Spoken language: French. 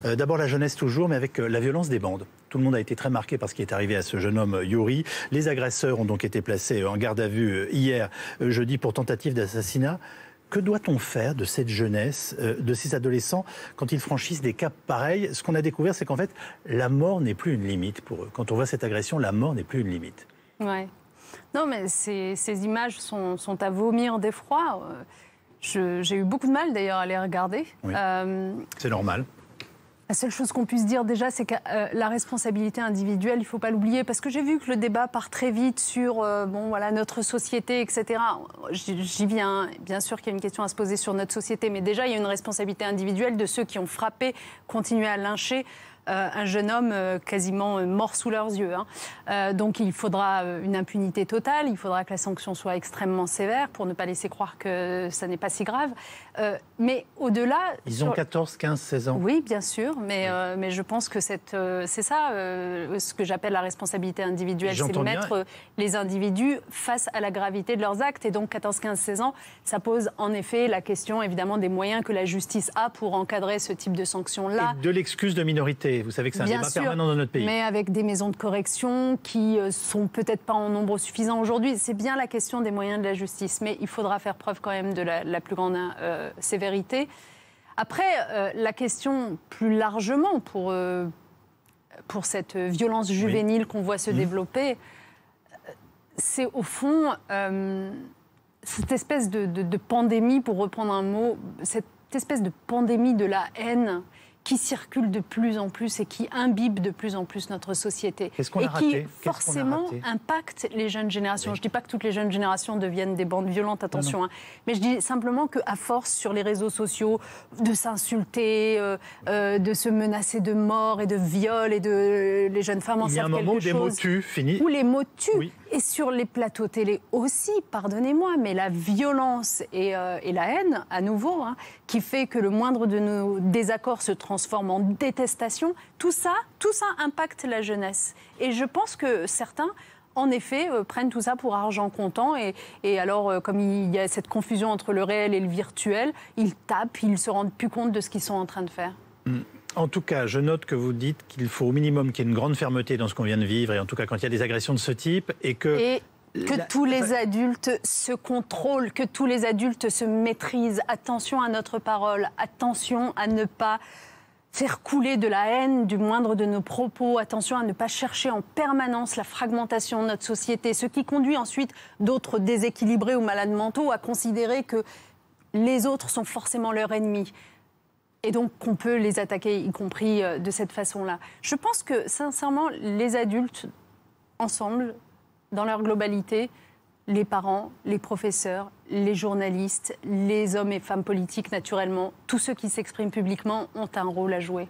D'abord la jeunesse toujours, mais avec la violence des bandes. Tout le monde a été très marqué par ce qui est arrivé à ce jeune homme Youri. Les agresseurs ont donc été placés en garde à vue hier, jeudi, pour tentative d'assassinat. Que doit-on faire de cette jeunesse, de ces adolescents, quand ils franchissent des caps pareils? Ce qu'on a découvert, c'est qu'en fait, la mort n'est plus une limite pour eux. Quand on voit cette agression, la mort n'est plus une limite. Ouais. Non, mais ces images sont à vomir d'effroi. J'ai eu beaucoup de mal, d'ailleurs, à les regarder. Oui. C'est normal. La seule chose qu'on puisse dire déjà, c'est que la responsabilité individuelle, il ne faut pas l'oublier, parce que j'ai vu que le débat part très vite sur notre société, etc. J'y viens. Bien sûr qu'il y a une question à se poser sur notre société, mais déjà, il y a une responsabilité individuelle de ceux qui ont frappé, continué à lyncher un jeune homme quasiment mort sous leurs yeux. Donc il faudra une impunité totale, il faudra que la sanction soit extrêmement sévère pour ne pas laisser croire que ça n'est pas si grave. Mais au-delà... Ils ont 14, 15, 16 ans. Oui, bien sûr, mais je pense que c'est ça ce que j'appelle la responsabilité individuelle, c'est de mettre les individus face à la gravité de leurs actes. Et donc 14, 15, 16 ans, ça pose en effet la question évidemment des moyens que la justice a pour encadrer ce type de sanctions-là. Et de l'excuse de minorité. Vous savez que c'est un débat permanent dans notre pays. Mais avec des maisons de correction qui sont peut-être pas en nombre suffisant aujourd'hui. C'est bien la question des moyens de la justice. Mais il faudra faire preuve quand même de la plus grande sévérité. Après, la question plus largement pour cette violence juvénile qu'on voit se développer, c'est au fond cette espèce de pandémie, pour reprendre un mot, cette espèce de pandémie de la haine qui circule de plus en plus et qui imbibe de plus en plus notre société. Qu'est-ce qu'on a raté ? Et qui forcément impacte les jeunes générations. Oui. Je ne dis pas que toutes les jeunes générations deviennent des bandes violentes, attention. Non. Mais je dis simplement qu'à force, sur les réseaux sociaux, de s'insulter, de se menacer de mort et de viol, et les jeunes femmes en savent quelque chose. Il y a un moment où des mots tuent, fini. Où les mots tuent. Oui. Et sur les plateaux télé aussi, pardonnez-moi, mais la violence et la haine, à nouveau, qui fait que le moindre de nos désaccords se transforme en détestation, tout ça impacte la jeunesse. Et je pense que certains, en effet, prennent tout ça pour argent comptant. Et alors, comme il y a cette confusion entre le réel et le virtuel, ils tapent, ils ne se rendent plus compte de ce qu'ils sont en train de faire. En tout cas, je note que vous dites qu'il faut au minimum qu'il y ait une grande fermeté dans ce qu'on vient de vivre, et en tout cas quand il y a des agressions de ce type, et que tous les adultes se contrôlent, que tous les adultes se maîtrisent. Attention à notre parole, attention à ne pas faire couler de la haine du moindre de nos propos, attention à ne pas chercher en permanence la fragmentation de notre société, ce qui conduit ensuite d'autres déséquilibrés ou malades mentaux à considérer que les autres sont forcément leur ennemi. Et donc qu'on peut les attaquer, y compris de cette façon-là. Je pense que, sincèrement, les adultes, ensemble, dans leur globalité, les parents, les professeurs, les journalistes, les hommes et femmes politiques, naturellement, tous ceux qui s'expriment publiquement ont un rôle à jouer.